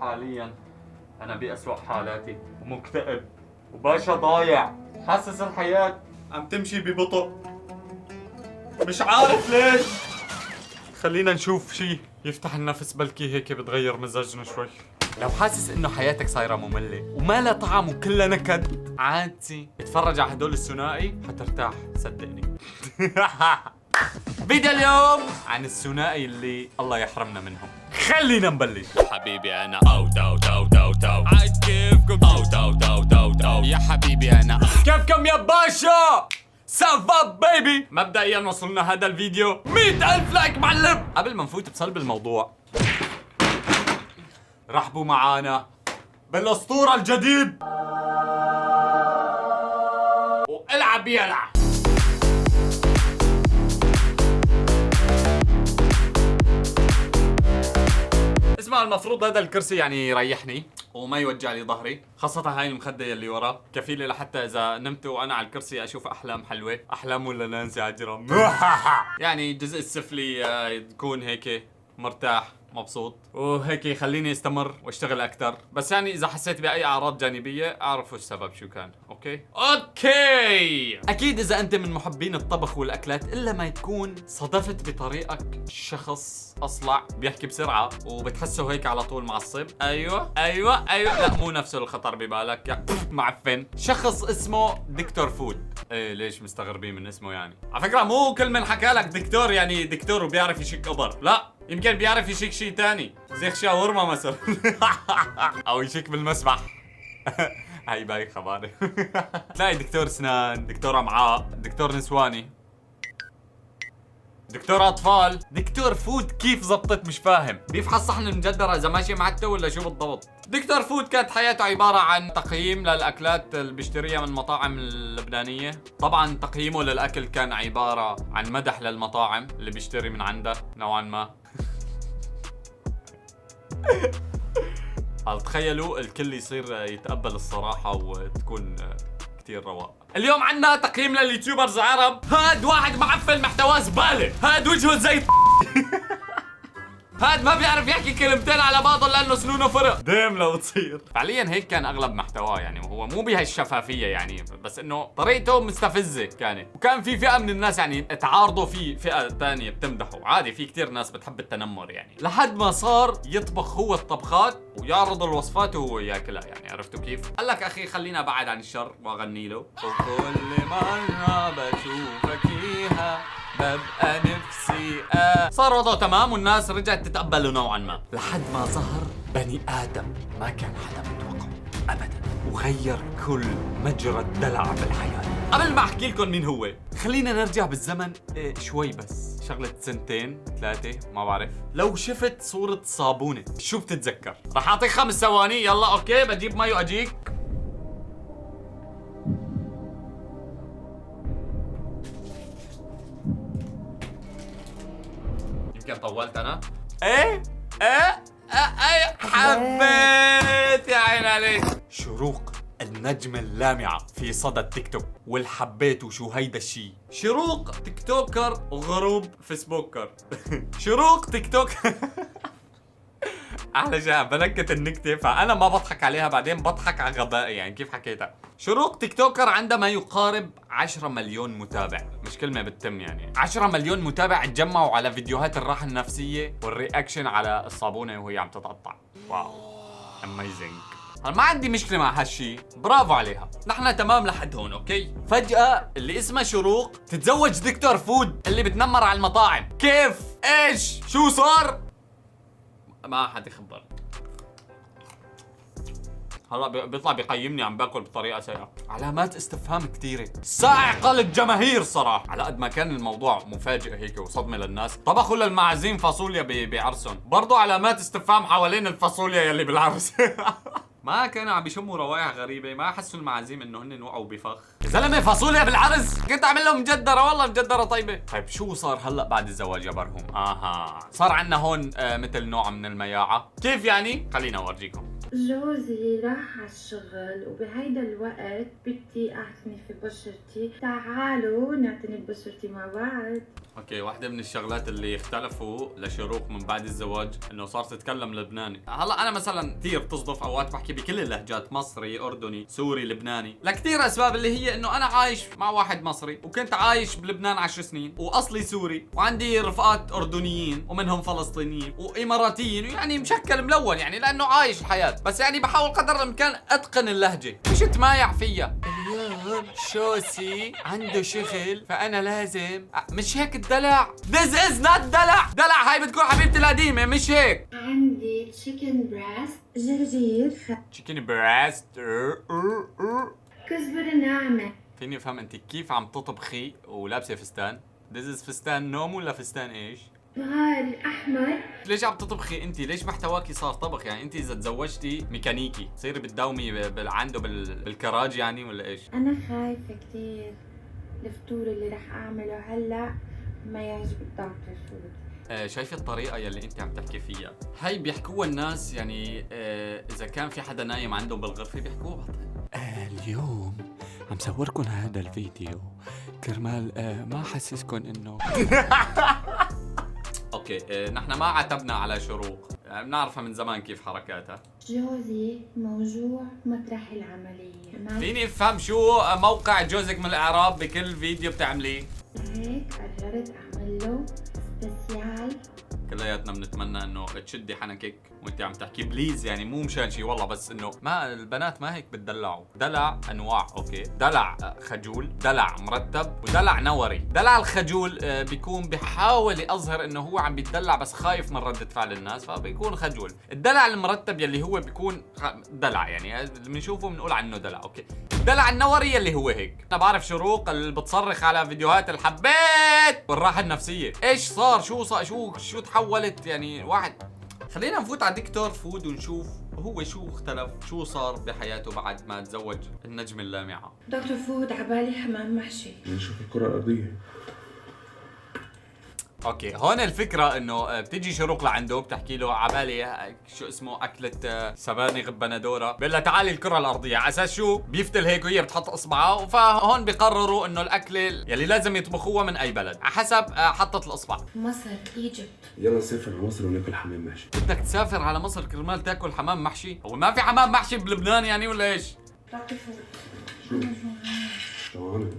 حاليا أنا بأسوأ حالاتي ومكتئب وباشا ضايع، حاسس الحياة عم تمشي ببطء، مش عارف ليش. خلينا نشوف شي يفتح النفس، بلكي هيك بتغير مزاجنا شوي. لو حاسس انه حياتك صايرة مملة وما لها طعم وكلها نكد، عادي اتفرج على هدول الثنائي حترتاح صدقني. فيديو اليوم عن الثنائي اللي الله يحرمنا منهم. خلينا نبلش. حبيبي انا او دو دو دو دو عايز كيفكم او دو دو دو دو يا حبيبي انا كيفكم يا باشا؟ سالفا بيبي. مبدئيا وصلنا هذا الفيديو 100,000 لايك معلم. قبل ما نفوت بصلب الموضوع، رحبوا معانا بالاسطورة الجديد والعب يلعب. اسمع، المفروض هذا الكرسي يعني يريحني وما يوجع لي ظهري، خاصة هاي المخدة اللي ورا كفيلة لحتى إذا نمت وأنا على الكرسي أشوف أحلام حلوة، أحلام ولا نانسي عجرم. يعني الجزء السفلي يكون هيك مرتاح مبسوط، وهيك يخليني استمر واشتغل اكثر. بس يعني اذا حسيت باي اعراض جانبيه اعرفوا السبب شو كان. اوكي اكيد اذا انت من محبين الطبخ والاكلات، الا ما تكون صدفت بطريقك شخص اصلع بيحكي بسرعه وبتحسه هيك على طول معصب. ايوه لا مو نفسه الخطر ببالك يا معفن. شخص اسمه دكتور فود. ايه ليش مستغربين من اسمه؟ يعني على فكره مو كل من حكى لك دكتور يعني دكتور وبيعرف يشك ابر، لا، يمكن بيعرف يشيك شيء تاني زي شاورما مثلا. او يشيك بالمسبح. هاي بايخة بعرف. تلاقي دكتور اسنان، دكتور امعاء، دكتور نسواني، دكتور اطفال، دكتور فود. كيف زبطت مش فاهم؟ بيفحص صحن المجدرة اذا ماشي معته ولا شو بالضبط. دكتور فود كانت حياته عبارة عن تقييم للاكلات اللي بيشتريها من المطاعم اللبنانية. طبعا تقييمه للاكل كان عبارة عن مدح للمطاعم اللي بيشتري من عندها نوعا ما. تخيلوا الكل يصير يتقبل الصراحة وتكون كتير رواق. اليوم عنا تقييم لليوتيوبرز عرب. هاد واحد معفن محتواه زبالة، هاد وجهه زي هاد ما بيعرف يحكي كلمتين على بعضهم لانه سنونه فرق ديم لو تصير. فعليا هيك كان اغلب محتواه، يعني هو مو بهالشفافيه يعني، بس انه طريقته مستفزه كانت. وكان في فئه من الناس يعني تعارضوا في فئه ثانيه بتمدحه. عادي، في كتير ناس بتحب التنمر يعني، لحد ما صار يطبخ هو الطبخات ويعرض الوصفات وهو ياكلها. يعني عرفتوا كيف؟ قال لك اخي خلينا بعد عن الشر واغني له. وكل مره بشوفك فيها ببقى نفسي صار وضعه تمام والناس رجعت تتقبله نوعا ما، لحد ما ظهر بني آدم ما كان حدا متوقعه أبدا، وغير كل مجرى الدلع بالحياة. قبل ما أحكي لكم مين هو، خلينا نرجع بالزمن شوي، بس شغلة 2 3 ما بعرف. لو شفت صورة صابونة شو بتتذكر؟ رح أعطيك 5 ثواني. يلا أوكي، بجيب مي وأجيك. يمكن طولت انا. ايه حبيت يا عين عليك. شروق النجمة اللامعة في صدى التيك توك، والحبيت وشو هيدا الشي. شروق تيك توكر وغروب فيسبوكر. شروق تيك توك. احلى شيء بنكت النكته، فانا ما بضحك عليها، بعدين بضحك على غبائي. يعني كيف حكيتها؟ شروق تيك توكر عندها ما يقارب 10 مليون متابع. مش كلمه بتتم يعني 10 مليون متابع تجمعوا على فيديوهات الراحه النفسيه والرياكشن على الصابونه وهي عم تتقطع. واو اميزنج. انا ما عندي مشكله مع هالشي، برافو عليها، نحن تمام لحد هون. اوكي، فجاه اللي اسمها شروق تتزوج دكتور فود اللي بتنمر على المطاعم. كيف؟ ايش؟ شو صار؟ ما حد يخبر. هلا بيطلع بيقيمني عم باكل بطريقه سيئه. علامات استفهام كثيره، صاعقه للجماهير صراحه. على قد ما كان الموضوع مفاجئ هيك وصدمه للناس، طبخوا للمعازيم فاصوليا بعرسهم، برضو علامات استفهام حوالين الفاصوليا يلي بالعرس. ما كانوا عم بيشموا روائح غريبه، ما حسوا المعازيم انه هن وقعوا بفخ. يا زلمه فاصوليا بالعرس، كنت اعمل لهم مجدره، والله مجدره طيبه. طيب شو صار هلا بعد الزواج يا برهم؟ صار عندنا هون مثل نوع من المياعه. كيف يعني؟ خلينا اورجيكم. جوزي راح على الشغل وبهيدا الوقت بدي اعتني في بشرتي. تعالوا نعتني ببشرتي مع بعض. اوكي، واحدة من الشغلات اللي اختلفوا لشروق من بعد الزواج انه صار تتكلم لبناني. هلا انا مثلا كثير بتصدف اوقات بحكي بكل اللهجات، مصري، اردني، سوري، لبناني، لكثير اسباب اللي هي انه انا عايش مع واحد مصري وكنت عايش بلبنان 10 سنين واصلي سوري وعندي رفقات اردنيين ومنهم فلسطينيين واماراتيين، يعني مشكل ملون يعني لانه عايش الحياة، بس يعني بحاول قدر الامكان اتقن اللهجة مش اتمايع فيها. اليوم شوسي عنده شغل فانا لازم مش هيك الدلع. This is not دلع هاي بتكون حبيبتي القديمة مش هيك. عندي تشيكن براست، جرجير، تشيكن براست، كزبرة ناعمة. فيني افهم انت كيف عم تطبخي ولابسة فستان؟ This is فستان نوم ولا فستان ايش؟ بهار احمر. ليش عم تطبخي انت؟ ليش محتواكي صار طبخ؟ يعني انت اذا تزوجتي ميكانيكي تصيري بتداومي عنده بالكراج يعني ولا ايش؟ انا خايفة كتير الفطور اللي رح اعمله هلا ما يعجب الدكتور فود. شايفة الطريقة يلي انت عم تحكي فيها هاي بيحكوها الناس يعني اذا كان في حدا نايم عندهم بالغرفة بيحكوها بطل. اليوم عم صوركم هذا الفيديو كرمال ما حسسكم انه اوكي. نحن ما عتبنا على شروق، بنعرفها من زمان كيف حركاتها. جوزي موجوع مطرح العملية. فيني افهم شو موقع جوزك من الاعراب بكل فيديو بتعمليه؟ هيك قررت اعمل له سبيسيال. كلياتنا بنتمنى انه تشدي حنكك وانت عم تحكي بليز، يعني مو مشان شي والله، بس انه ما البنات ما هيك بتدلعوا. دلع انواع، اوكي، دلع خجول، دلع مرتب، ودلع نوري. دلع الخجول بيكون بحاول يظهر انه هو عم بيتدلع بس خايف من ردة فعل الناس فبيكون خجول. الدلع المرتب يلي هو بيكون دلع، يعني اللي بنشوفه بنقول عنه دلع، اوكي. الدلع النوري اللي هو هيك. انا بعرف شروق اللي بتصرخ على فيديوهات الحبيت والراحة النفسية. ايش صار؟ شو تحولت يعني واحد. خلينا نفوت على دكتور فود ونشوف هو شو اختلف، شو صار بحياته بعد ما تزوج النجم اللامعة. دكتور فود عبالي حمام محشي. نشوف الكرة الأرضية. اوكي، هون الفكرة انه بتيجي شروق لعنده بتحكي له عبالي شو اسمه اكلة سبانخ بندورة، بقول لها تعالي الكرة الارضية. على اساس شو؟ بيفتل هيك وهي بتحط اصبعها، فهون بيقرروا انه الاكلة يلي لازم يطبخوها من اي بلد على حسب حطت الاصبع. مصر، ايجيبت. يلا نسافر على مصر وناكل حمام محشي. بدك تسافر على مصر كرمال تاكل حمام محشي؟ هو ما في حمام محشي بلبنان يعني ولا ايش؟ دكتور فود شو؟ طبعا.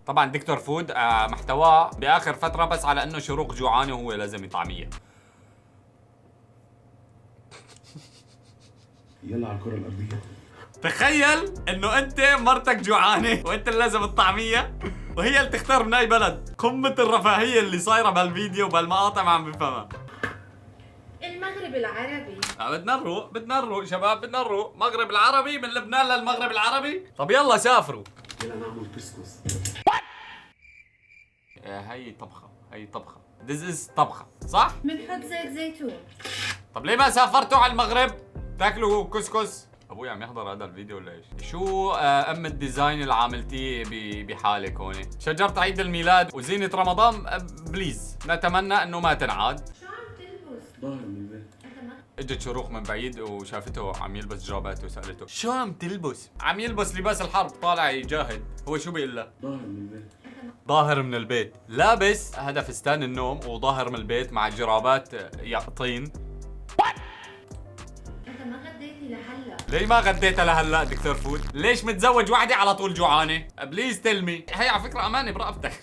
طبعا دكتور فود محتواه باخر فترة بس على انه شروق جوعانة وهو لازم يطعميها. يلا على الكرة الأرضية. تخيل انه انت مرتك جوعانة وانت اللي لازم الطعمية وهي اللي تختار من اي بلد. قمة الرفاهية اللي صايرة بهالفيديو وبهالمقاطع ما عم بفهمها. المغرب العربي. بدنا نروق شباب، بدنا نروق. مغرب العربي، من لبنان للمغرب العربي. طب يلا سافروا. يلا نعمل كسكس. هي طبخة This is طبخة صح؟ بنحط زيت زيتون. طب ليه ما سافرتوا على المغرب تاكلوا كسكس؟ ابوي عم يحضر هذا الفيديو ولا ايش؟ شو ام الديزاين اللي عملتيه بحالك هون؟ شجرة عيد الميلاد وزينة رمضان بليز نتمنى انه ما تنعاد. شو عم تلبس؟ ظاهر من البيت. اجت شروق من بعيد وشافته عم يلبس جرابات وسالته شو عم تلبس؟ عم يلبس لباس الحرب طالع يجاهد. هو شو بيقول لها؟ ظاهر من البيت. ظاهر من البيت، لابس هذا فستان النوم وظاهر من البيت مع جرابات طين. انت ما غديتي لهلا. ليه ما غديتها لهلا دكتور فود؟ ليش متزوج وحده على طول جوعانه؟ بليز تلمي. هي على فكره امانه برقبتك.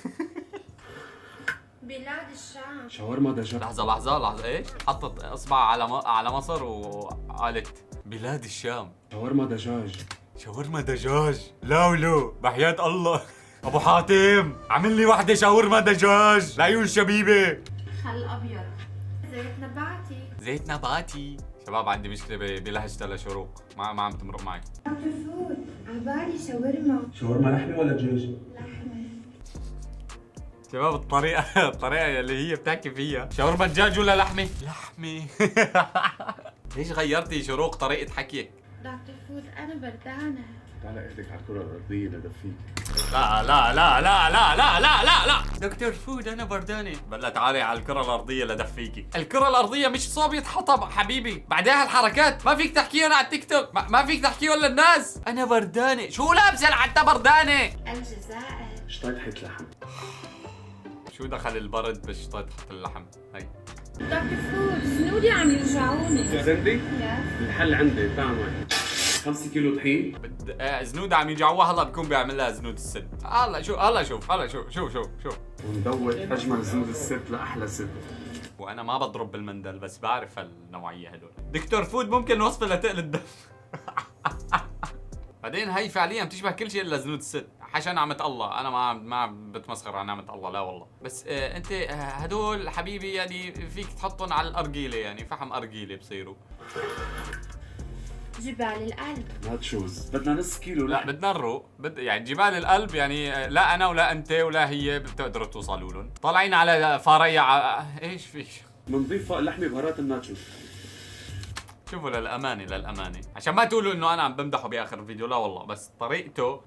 بلاد الشام. شاورما دجاج. لحظه ايش؟ حطت اصبع على مصر وقالت بلاد الشام. شاورما دجاج. لولو بحياة الله. ابو حاتم عمل لي وحده شاورما دجاج لعيون شبيبه. خل ابيض. زيت نباتي. شباب عندي مشكله بلهجتها لشروق، ما عم تمرق معي. دكتور فود عبالي شاورما لحمة ولا دجاج؟ لحمة. شباب الطريقه اللي هي بتحكي فيها شاورما دجاج ولا لحمه؟ ليش غيرتي شروق طريقه حكيك؟ دكتور فود انا بردانة. تعال اخدك على الكرة الأرضية لدفيك. لا لا لا لا لا لا لا لا لا دكتور فود انا بردانه. بلا تعالي على الكرة الأرضية لدفيكي. الكرة الأرضية مش صوب حطب حبيبي. بعدها هالحركات ما فيك تحكيهم على التيك توك، ما فيك تحكيهم للناس. انا بردانه. شو لابسه لحتى بردانه؟ الجزائر. شطيطحة لحم. شو دخل البرد بشطيطحة اللحم؟ هي دكتور فود سنودي عم يوجعوني. زندي؟ يس. الحل عندي تعمل 5 كيلو طحين. زنود عم يجعوها. هلا بكون بيعمل لها زنود الست. هلا شوف وندوت أجمل زنود الست لأحلى ست. وانا ما بضرب بالمندل بس بعرف النوعيه هدول. دكتور فود ممكن وصفه لتقل الدم. بعدين هي فعليا بتشبه كل شيء الا زنود الست. حاشا نعمة الله، انا ما بتمسخر على نعمة الله، لا والله. بس انت هدول حبيبي يعني فيك تحطهم على الارجيله، يعني فحم ارجيله بصيروا. جبال القلب. ناتشوز بدنا نص كيلو لا لحم. بدنا نروق يعني جبال القلب يعني لا انا ولا انت ولا هي بتقدروا توصلوا لهم. طالعين على فارية ايش فيك؟ بنضيف فوق اللحمة بهارات الناتشوز. شوفوا للأمانة عشان ما تقولوا انه انا عم بمدحه باخر الفيديو، لا والله، بس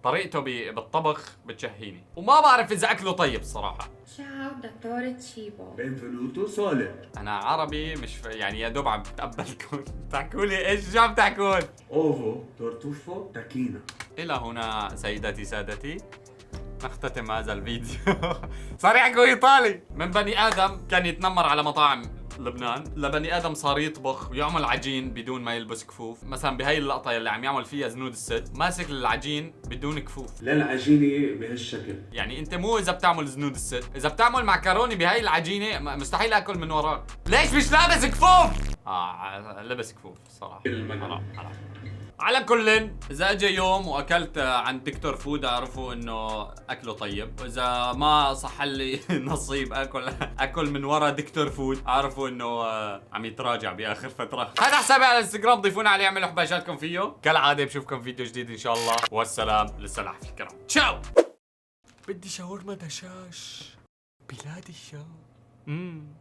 طريقته بالطبخ بتشهيني، وما بعرف اذا اكله طيب الصراحة. شاو دكتورة تشيبو. بنفلوتو سوليد. انا عربي مش يعني يا دوب عم بتقبلكم. بتحكوا لي ايش شو عم تحكون؟ اوفو تورتوفو تاكينا. الى هنا سيداتي سادتي نختتم هذا الفيديو. صار يحكوا ايطالي. من بني ادم كان يتنمر على مطاعم لبنان لبني ادم صار يطبخ ويعمل عجين بدون ما يلبس كفوف. مثلا بهي اللقطه اللي عم يعمل فيها زنود الست ماسك العجين بدون كفوف. لا العجينة بهالشكل. يعني انت مو اذا بتعمل زنود الست، اذا بتعمل معكروني بهي العجينه مستحيل اكل من وراك. ليش مش لابس كفوف؟ لبس كفوف الصراحه. حرام. على كل اذا اجى يوم واكلت عند دكتور فود اعرفوا انه اكله طيب، واذا ما صح لي نصيب اكل من ورا دكتور فود اعرفوا انه عم يتراجع باخر فتره. هذا حسابي على الانستغرام، ضيفونا عليه، اعملوا حباشاتكم فيه. كالعاده بشوفكم فيديو جديد ان شاء الله، والسلام للسلاحف الكرام. تشاو. بدي شاورما دشاش بلاد الشام.